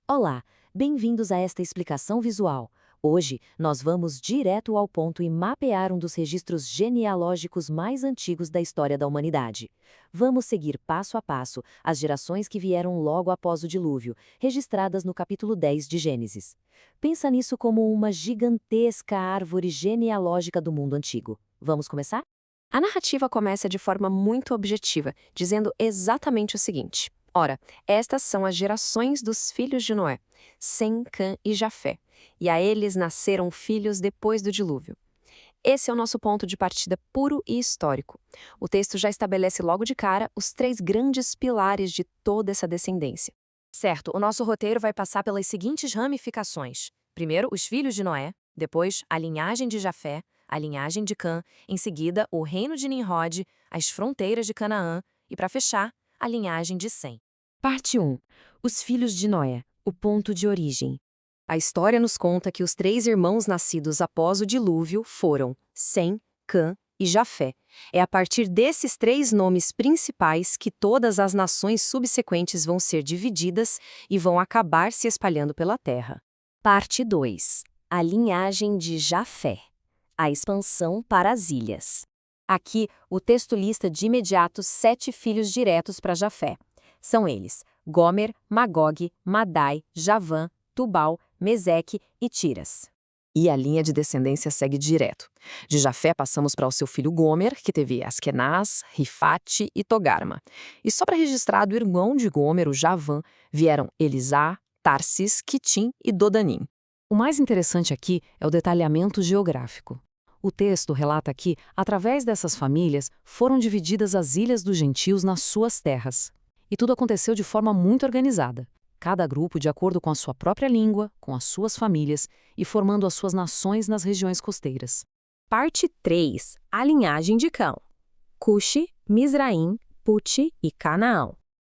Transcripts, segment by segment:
Olá, bem-vindos a esta explicação visual. Hoje, nós vamos direto ao ponto e mapear um dos registros genealógicos mais antigos da história da humanidade. Vamos seguir passo a passo as gerações que vieram logo após o dilúvio, registradas no capítulo 10 de Gênesis. Pensa nisso como uma gigantesca árvore genealógica do mundo antigo. Vamos começar? A narrativa começa de forma muito objetiva, dizendo exatamente o seguinte: ora, estas são as gerações dos filhos de Noé, Sem, Cã e Jafé, e a eles nasceram filhos depois do dilúvio. Esse é o nosso ponto de partida puro e histórico. O texto já estabelece logo de cara os três grandes pilares de toda essa descendência. Certo, o nosso roteiro vai passar pelas seguintes ramificações. Primeiro, os filhos de Noé, depois, a linhagem de Jafé, a linhagem de Cã, em seguida, o reino de Nimrod, as fronteiras de Canaã e, para fechar, a linhagem de Sem. Parte 1. Os filhos de Noé, o ponto de origem. A história nos conta que os três irmãos nascidos após o dilúvio foram Sem, Cã e Jafé. É a partir desses três nomes principais que todas as nações subsequentes vão ser divididas e vão acabar se espalhando pela terra. Parte 2. A linhagem de Jafé. A expansão para as ilhas. Aqui, o texto lista de imediato 7 filhos diretos para Jafé. São eles: Gomer, Magog, Madai, Javã, Tubal, Meseque e Tiras. E a linha de descendência segue direto. De Jafé passamos para o seu filho Gomer, que teve Askenaz, Rifate e Togarma. E só para registrar do irmão de Gomer, o Javã, vieram Elisá, Tarsis, Quitim e Dodanim. O mais interessante aqui é o detalhamento geográfico. O texto relata que, através dessas famílias, foram divididas as ilhas dos gentios nas suas terras. E tudo aconteceu de forma muito organizada. Cada grupo de acordo com a sua própria língua, com as suas famílias e formando as suas nações nas regiões costeiras. Parte 3. A linhagem de Cão. Cuxi, Misraim, Puti e Canaã.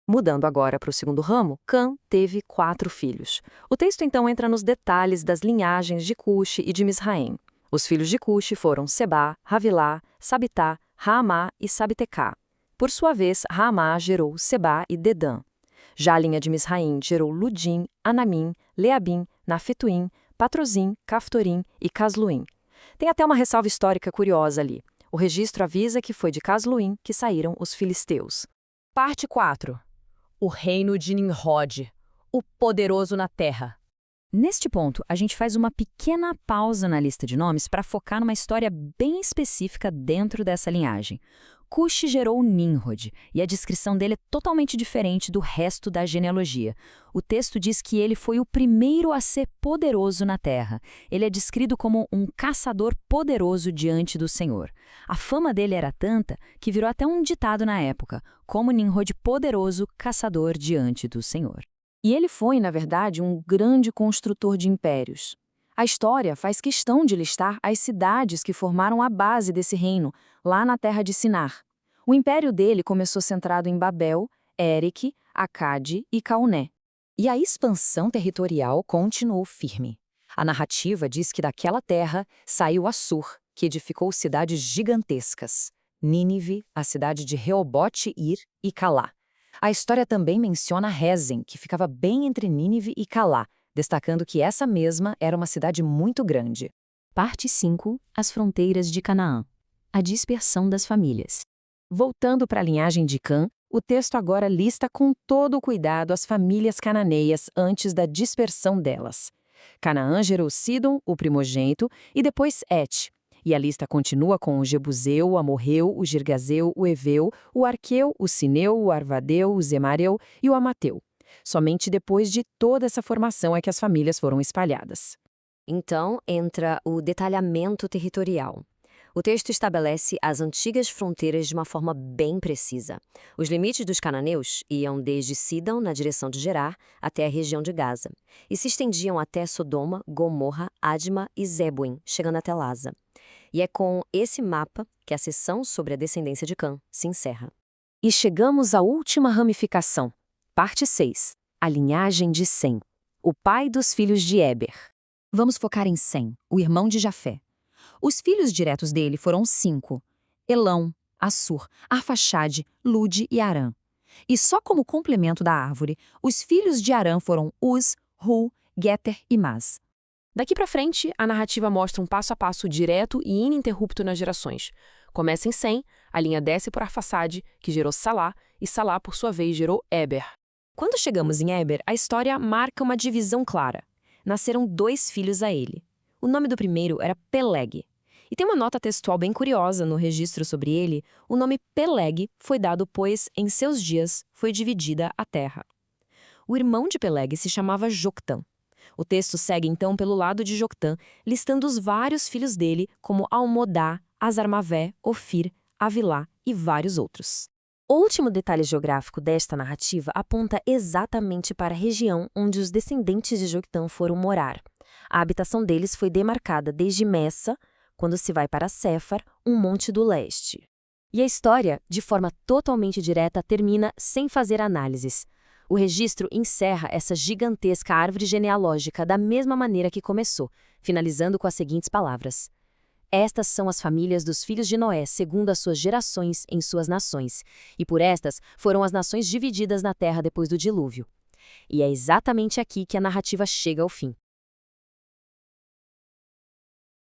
Mudando agora para o segundo ramo, Cã teve 4 filhos. O texto então entra nos detalhes das linhagens de Cuxi e de Misraim. Os filhos de Cuxi foram Sebá, Havilá, Sabitá, Raamá e Sabtecá. Por sua vez, Raamá gerou Sebá e Dedã. Já a linha de Misraim gerou Ludim, Anamim, Leabim, Nafetuim, Patrozim, Caftorim e Casluim. Tem até uma ressalva histórica curiosa ali. O registro avisa que foi de Casluim que saíram os filisteus. Parte 4. O reino de Nimrod, o poderoso na terra. Neste ponto, a gente faz uma pequena pausa na lista de nomes para focar numa história bem específica dentro dessa linhagem. Cuxi gerou Nimrod, e a descrição dele é totalmente diferente do resto da genealogia. O texto diz que ele foi o primeiro a ser poderoso na terra. Ele é descrito como um caçador poderoso diante do Senhor. A fama dele era tanta que virou até um ditado na época, como Nimrod poderoso caçador diante do Senhor. E ele foi, na verdade, um grande construtor de impérios. A história faz questão de listar as cidades que formaram a base desse reino, lá na terra de Sinar. O império dele começou centrado em Babel, Érique, Acade e Cauné. E a expansão territorial continuou firme. A narrativa diz que daquela terra saiu Assur, que edificou cidades gigantescas. Nínive, a cidade de Reobote-Ir e Calá. A história também menciona Rezem, que ficava bem entre Nínive e Calá, destacando que essa mesma era uma cidade muito grande. Parte 5. As fronteiras de Canaã. A dispersão das famílias. Voltando para a linhagem de Cã, o texto agora lista com todo o cuidado as famílias cananeias antes da dispersão delas. Canaã gerou Sidom, o primogênito, e depois Et. E a lista continua com o Jebuseu, o Amorreu, o Girgazeu, o Eveu, o Arqueu, o Sineu, o Arvadeu, o Zemareu e o Amateu. Somente depois de toda essa formação é que as famílias foram espalhadas. Então, entra o detalhamento territorial. O texto estabelece as antigas fronteiras de uma forma bem precisa. Os limites dos cananeus iam desde Sidom, na direção de Gerar, até a região de Gaza, e se estendiam até Sodoma, Gomorra, Adma e Zeboim, chegando até Lasa. E é com esse mapa que a seção sobre a descendência de Cã se encerra. E chegamos à última ramificação. Parte 6. A linhagem de Sem, o pai dos filhos de Éber. Vamos focar em Sem, o irmão de Jafé. Os filhos diretos dele foram 5: Elão, Assur, Arfaxade, Lude e Arã. E só como complemento da árvore, os filhos de Arã foram Uz, Hu, Geter e Mas. Daqui para frente, a narrativa mostra um passo a passo direto e ininterrupto nas gerações. Começa em Sem, a linha desce por Arfaxade, que gerou Salá, e Salá, por sua vez, gerou Eber. Quando chegamos em Eber, a história marca uma divisão clara. Nasceram 2 filhos a ele. O nome do primeiro era Peleg. E tem uma nota textual bem curiosa no registro sobre ele. O nome Peleg foi dado pois, em seus dias, foi dividida a terra. O irmão de Peleg se chamava Joctã. O texto segue então pelo lado de Joctã, listando os vários filhos dele, como Almodá, Azarmavé, Ofir, Avilá e vários outros. O último detalhe geográfico desta narrativa aponta exatamente para a região onde os descendentes de Joctã foram morar. A habitação deles foi demarcada desde Messa, quando se vai para Séfar, um monte do leste. E a história, de forma totalmente direta, termina sem fazer análises. O registro encerra essa gigantesca árvore genealógica da mesma maneira que começou, finalizando com as seguintes palavras: Estas são as famílias dos filhos de Noé, segundo as suas gerações em suas nações, e por estas foram as nações divididas na terra depois do dilúvio. E é exatamente aqui que a narrativa chega ao fim.